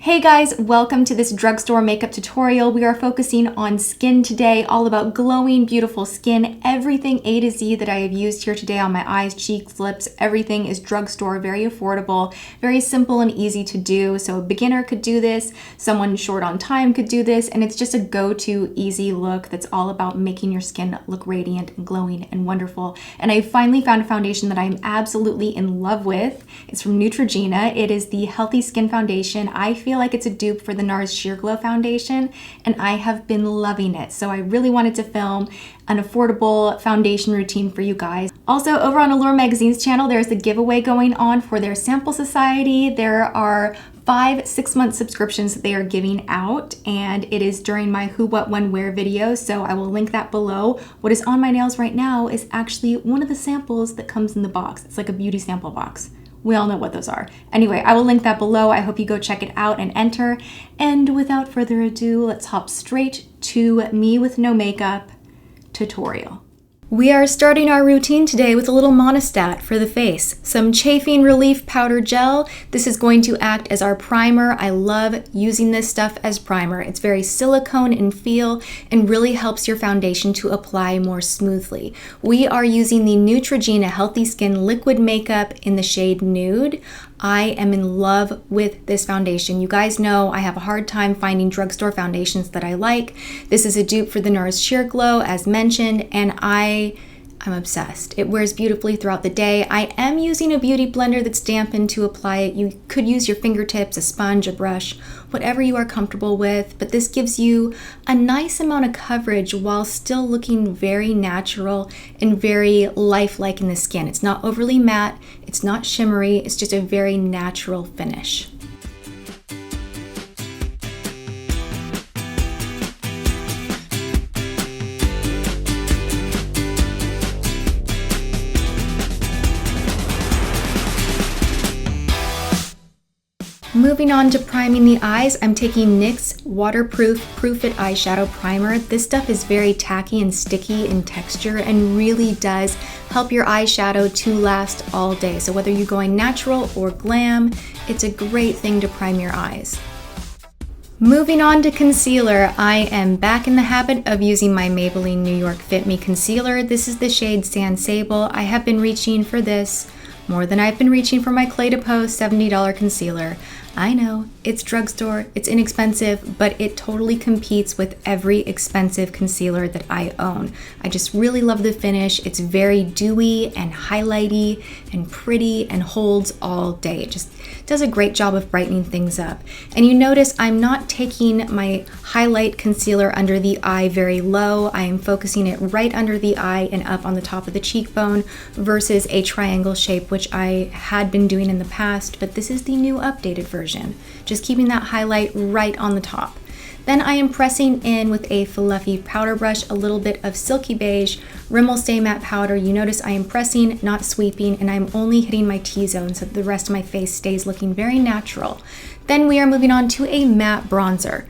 Hey guys, welcome to this drugstore makeup tutorial. We are focusing on skin today, all about glowing, beautiful skin. Everything A to Z that I have used here today on my eyes, cheeks, lips, everything is drugstore, very affordable, very simple and easy to do. So a beginner could do this, someone short on time could do this, and it's just a go-to easy look that's all about making your skin look radiant and glowing and wonderful. And I finally found a foundation that I'm absolutely in love with. It's from Neutrogena. It is the Healthy Skin Foundation. I feel like it's a dupe for the NARS Sheer Glow foundation, and I have been loving it. So I really wanted to film an affordable foundation routine for you guys. Also, over on Allure Magazine's channel, there's a giveaway going on for their Sample Society. There are 5 6-month subscriptions that they are giving out, and it is during my Who, What, When, Where video, so I will link that below. What is on my nails right now is actually one of the samples that comes in the box. It's like a beauty sample box. We all know what those are. Anyway, I will link that below. I hope you go check it out and enter. And without further ado, let's hop straight to me with no makeup tutorial. We are starting our routine today with a little Monistat for the face. Some Chafing Relief Powder Gel. This is going to act as our primer. I love using this stuff as primer. It's very silicone in feel and really helps your foundation to apply more smoothly. We are using the Neutrogena Healthy Skin Liquid Makeup in the shade Nude. I am in love with this foundation. You guys know I have a hard time finding drugstore foundations that I like. This is a dupe for the NARS Sheer Glow, as mentioned, and I'm obsessed. It wears beautifully throughout the day. I am using a beauty blender that's dampened to apply it. You could use your fingertips, a sponge, a brush, whatever you are comfortable with, but this gives you a nice amount of coverage while still looking very natural and very lifelike in the skin. It's not overly matte, it's not shimmery, it's just a very natural finish. Moving on to priming the eyes, I'm taking NYX Waterproof Proof It Eyeshadow Primer. This stuff is very tacky and sticky in texture and really does help your eyeshadow to last all day. So whether you're going natural or glam, it's a great thing to prime your eyes. Moving on to concealer, I am back in the habit of using my Maybelline New York Fit Me concealer. This is the shade Sand Sable. I have been reaching for this more than I've been reaching for my Clé de Peau $70 concealer. I know, it's drugstore, it's inexpensive, but it totally competes with every expensive concealer that I own. I just really love the finish. It's very dewy and highlighty and pretty and holds all day. It just does a great job of brightening things up. And you notice I'm not taking my highlight concealer under the eye very low. I am focusing it right under the eye and up on the top of the cheekbone versus a triangle shape, which I had been doing in the past, but this is the new updated version. Just keeping that highlight right on the top. Then I am pressing in with a fluffy powder brush, a little bit of Silky Beige Rimmel Stay Matte powder. You notice I am pressing, not sweeping, and I'm only hitting my T-zone so that the rest of my face stays looking very natural. Then we are moving on to a matte bronzer.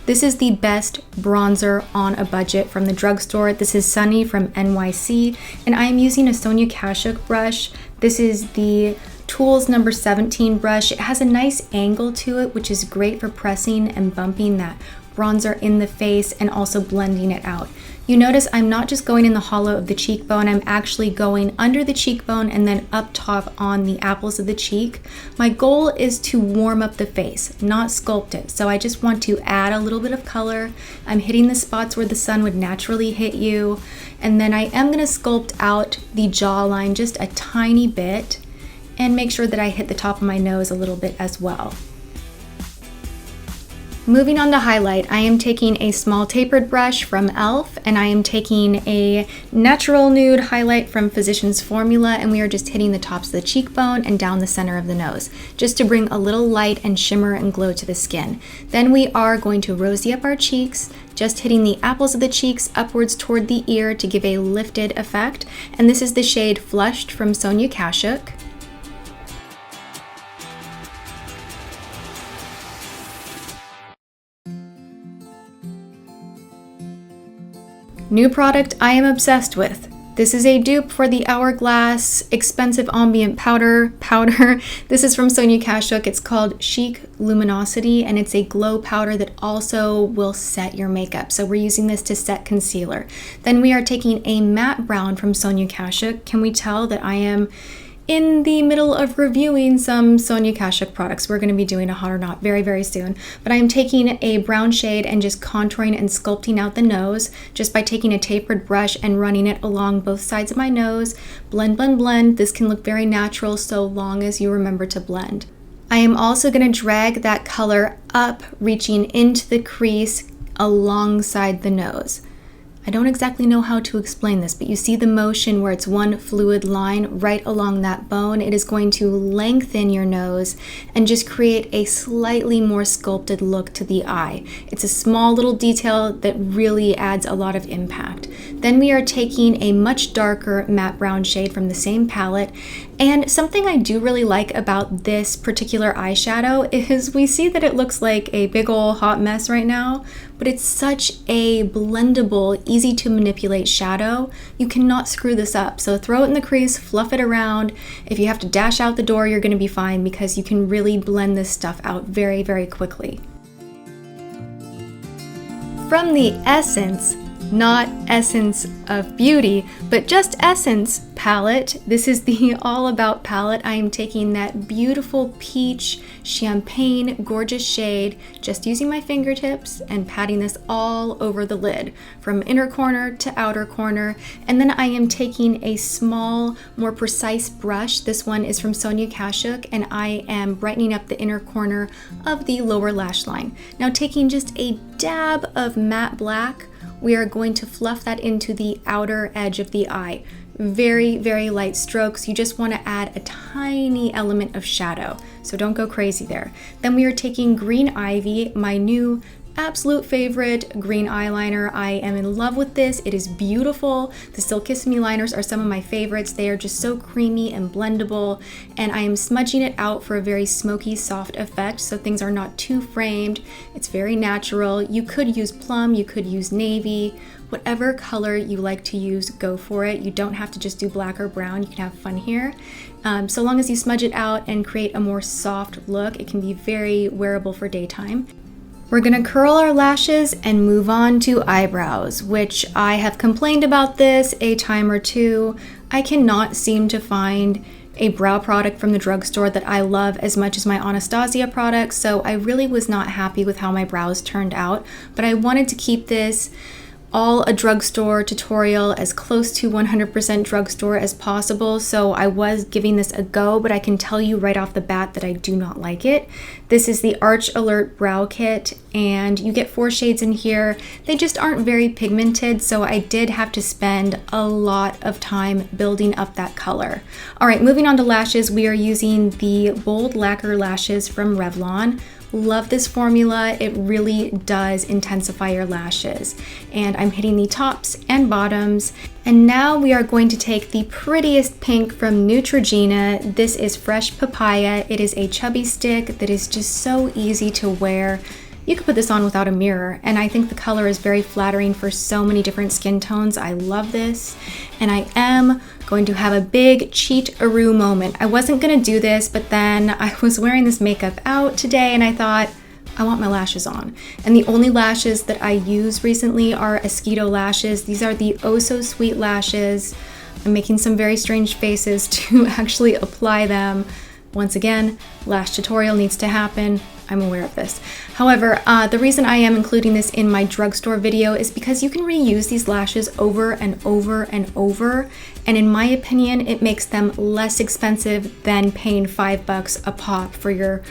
This is the best bronzer on a budget from the drugstore. This is Sunny from NYC, and I am using a Sonia Kashuk brush. This is the Tools number 17 brush. It has a nice angle to it, which is great for pressing and bumping that bronzer in the face and also blending it out. You notice I'm not just going in the hollow of the cheekbone, I'm actually going under the cheekbone and then up top on the apples of the cheek. My goal is to warm up the face, not sculpt it. So I just want to add a little bit of color. I'm hitting the spots where the sun would naturally hit you. And then I am gonna sculpt out the jawline just a tiny bit and make sure that I hit the top of my nose a little bit as well. Moving on to highlight, I am taking a small tapered brush from e.l.f. and I am taking a natural nude highlight from Physicians Formula, and we are just hitting the tops of the cheekbone and down the center of the nose, just to bring a little light and shimmer and glow to the skin. Then we are going to rosy up our cheeks, just hitting the apples of the cheeks upwards toward the ear to give a lifted effect. And this is the shade Flushed from Sonia Kashuk. New product I am obsessed with, This is a dupe for the Hourglass Expensive Ambient Powder. This is from Sonia Kashuk. It's called Chic Luminosity, and it's a glow powder that also will set your makeup. So we're using this to set concealer. Then we are taking a matte brown from Sonia Kashuk. Can we tell that I am in the middle of reviewing some Sonia Kashuk products? We're going to be doing a hot or not very, very soon. But I'm taking a brown shade and just contouring and sculpting out the nose just by taking a tapered brush and running it along both sides of my nose. Blend, blend, blend. This can look very natural so long as you remember to blend. I am also going to drag that color up, reaching into the crease alongside the nose. I don't exactly know how to explain this, but you see the motion where it's one fluid line right along that bone. It is going to lengthen your nose and just create a slightly more sculpted look to the eye. It's a small little detail that really adds a lot of impact. Then we are taking a much darker matte brown shade from the same palette. And something I do really like about this particular eyeshadow is we see that it looks like a big ol' hot mess right now, but it's such a blendable, easy to manipulate shadow. You cannot screw this up. So throw it in the crease, fluff it around. If you have to dash out the door, you're gonna be fine because you can really blend this stuff out very, very quickly. From the Essence, not Essence of Beauty, but just Essence palette. This is the All About palette. I am taking that beautiful peach champagne gorgeous shade, just using my fingertips and patting this all over the lid from inner corner to outer corner. And then I am taking a small, more precise brush. This one is from Sonia Kashuk, and I am brightening up the inner corner of the lower lash line. Now taking just a dab of matte black, we are going to fluff that into the outer edge of the eye. Very, very light strokes. You just want to add a tiny element of shadow, so don't go crazy there. Then we are taking Green Ivy, my new absolute favorite green eyeliner. I am in love with this. It is beautiful. The Still Kiss Me liners are some of my favorites. They are just so creamy and blendable, and I am smudging it out for a very smoky, soft effect, so things are not too framed. It's very natural. You could use plum, you could use navy, whatever color you like to use, go for it. You don't have to just do black or brown. You can have fun here. So long as you smudge it out and create a more soft look, it can be very wearable for daytime. We're gonna curl our lashes and move on to eyebrows, which I have complained about this a time or two. I cannot seem to find a brow product from the drugstore that I love as much as my Anastasia products, so I really was not happy with how my brows turned out, but I wanted to keep this all a drugstore tutorial, as close to 100% drugstore as possible, so I was giving this a go, but I can tell you right off the bat that I do not like it. This is the Arch Alert Brow Kit, and you get 4 shades in here. They just aren't very pigmented, so I did have to spend a lot of time building up that color. All right, moving on to lashes, we are using the Bold Lacquer Lashes from Revlon. Love this formula. It really does intensify your lashes. And I'm hitting the tops and bottoms. And now we are going to take the prettiest pink from Neutrogena. This is Fresh Papaya. It is a chubby stick that is just so easy to wear. You could put this on without a mirror, and I think the color is very flattering for so many different skin tones. I love this, and I am going to have a big cheat-a-roo moment. I wasn't gonna do this, but then I was wearing this makeup out today, and I thought, I want my lashes on. And the only lashes that I use recently are Esquito lashes. These are the Oh So Sweet lashes. I'm making some very strange faces to actually apply them. Once again, lash tutorial needs to happen. I'm aware of this. However, the reason I am including this in my drugstore video is because you can reuse these lashes over and over and over, and in my opinion, it makes them less expensive than paying $5 a pop for your,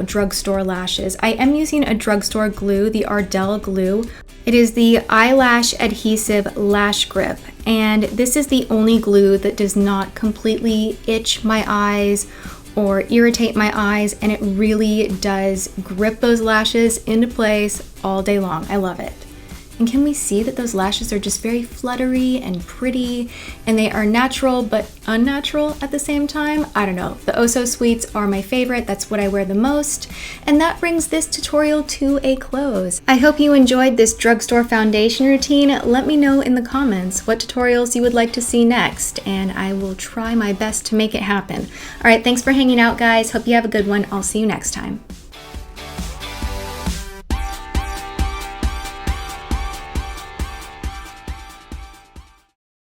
drugstore lashes. I am using a drugstore glue, the Ardell glue. It is the Eyelash Adhesive Lash Grip, and this is the only glue that does not completely itch my eyes or irritate my eyes, and it really does grip those lashes into place all day long. I love it. And can we see that those lashes are just very fluttery and pretty, and they are natural but unnatural at the same time? I don't know. The Oh So Sweets are my favorite. That's what I wear the most. And that brings this tutorial to a close. I hope you enjoyed this drugstore foundation routine. Let me know in the comments what tutorials you would like to see next, and I will try my best to make it happen. All right, thanks for hanging out, guys. Hope you have a good one. I'll see you next time.